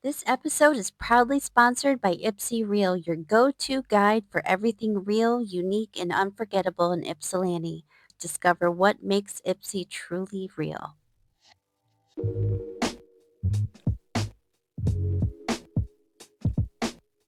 This episode is proudly sponsored by Ypsi Real, your go-to guide for everything real, unique, and unforgettable in Ypsilanti. Discover what makes Ypsi truly real.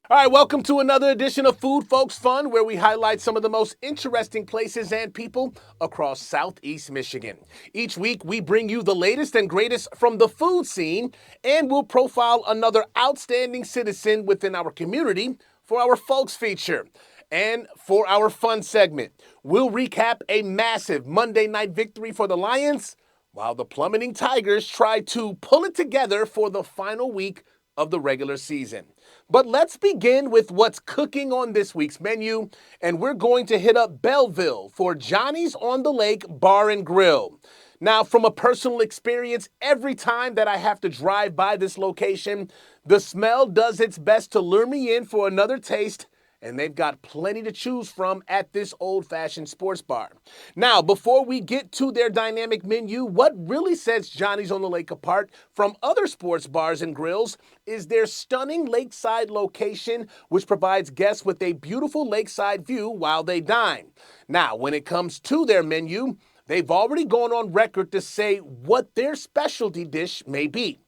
All right, welcome to another edition of Food Folks Fun, where we highlight some of the most interesting places and people across Southeast Michigan. Each week, we bring you the latest and greatest from the food scene, and we'll profile another outstanding citizen within our community for our Folks feature. And for our fun segment, we'll recap a massive Monday night victory for the Lions, while the plummeting Tigers try to pull it together for the final week of the regular season. But let's begin with what's cooking on this week's menu, and we're going to hit up Belleville for Johnny's on the Lake Bar and Grill. Now, from a personal experience, every time that I have to drive by this location, the smell does its best to lure me in for another taste, and they've got plenty to choose from at this old-fashioned sports bar. Now, before we get to their dynamic menu, what really sets Johnny's on the Lake apart from other sports bars and grills is their stunning lakeside location, which provides guests with a beautiful lakeside view while they dine. Now, when it comes to their menu, they've already gone on record to say what their specialty dish may be.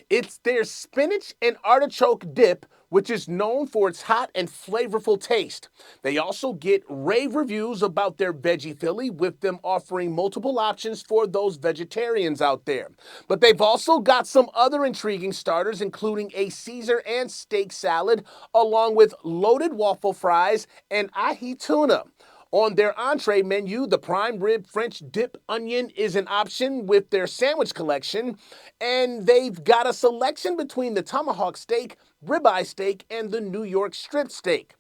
It's their spinach and artichoke dip, which is known for its hot and flavorful taste. They also get rave reviews about their veggie Philly, with them offering multiple options for those vegetarians out there. But they've also got some other intriguing starters, including a Caesar and steak salad, along with loaded waffle fries and ahi tuna. On their entree menu, the prime rib French dip onion is an option with their sandwich collection, and they've got a selection between the tomahawk steak, ribeye steak, and the New York strip steak.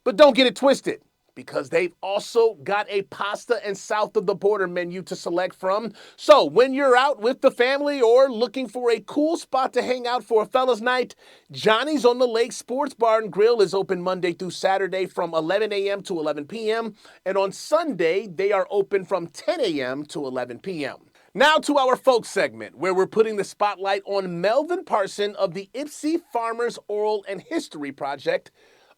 But don't get it twisted, because they've also got a pasta and south of the border menu to select from. So when you're out with the family or looking for a cool spot to hang out for a fellas night, Johnny's on the Lake Sports Bar and Grill is open Monday through Saturday from 11 a.m. to 11 p.m. And on Sunday, they are open from 10 a.m. to 11 p.m. Now to our folks segment, where we're putting the spotlight on Melvin Parson of the Ypsi Farmers Oral and History Project.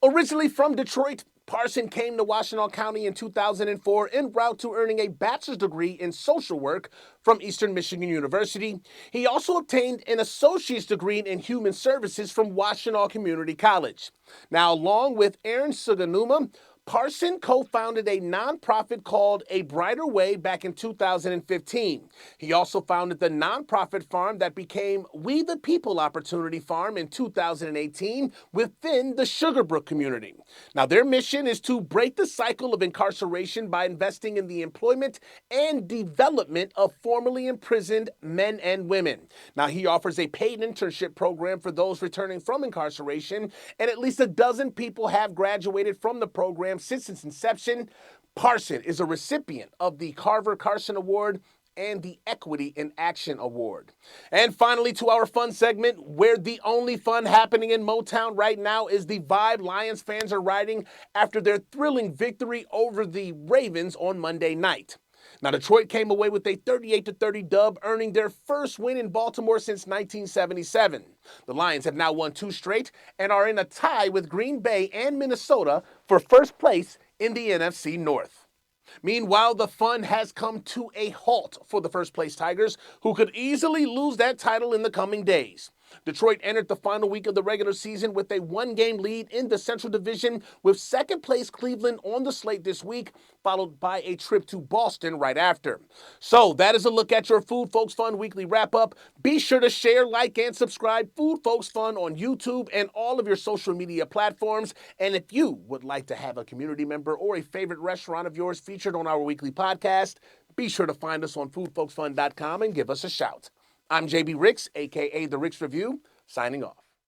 Originally from Detroit, Parson came to Washtenaw County in 2004 en route to earning a bachelor's degree in social work from Eastern Michigan University. He also obtained an associate's degree in human services from Washtenaw Community College. Now, along with Aaron Suganuma, Parson co-founded a nonprofit called A Brighter Way back in 2015. He also founded the nonprofit farm that became We the People Opportunity Farm in 2018 within the Sugarbrook community. Now, their mission is to break the cycle of incarceration by investing in the employment and development of formerly imprisoned men and women. Now, he offers a paid internship program for those returning from incarceration, and at least a dozen people have graduated from the program since its inception. Parson is a recipient of the Carver Carson Award and the Equity in Action Award. And finally, to our fun segment, where the only fun happening in Motown right now is the vibe Lions fans are riding after their thrilling victory over the Ravens on Monday night. Now, Detroit came away with a 38-30 dub, earning their first win in Baltimore since 1977. The Lions have now won 2 straight and are in a tie with Green Bay and Minnesota for first place in the NFC North. Meanwhile, the fun has come to a halt for the first place Tigers, who could easily lose that title in the coming days. Detroit entered the final week of the regular season with a 1-game lead in the Central Division, with second place Cleveland on the slate this week, followed by a trip to Boston right after. So that is a look at your Food Folks Fun weekly wrap-up. Be sure to share, like, and subscribe Food Folks Fun on YouTube and all of your social media platforms. And if you would like to have a community member or a favorite restaurant of yours featured on our weekly podcast, be sure to find us on foodfolksfun.com and give us a shout. I'm JB Ricks, aka The Ricks Review, signing off.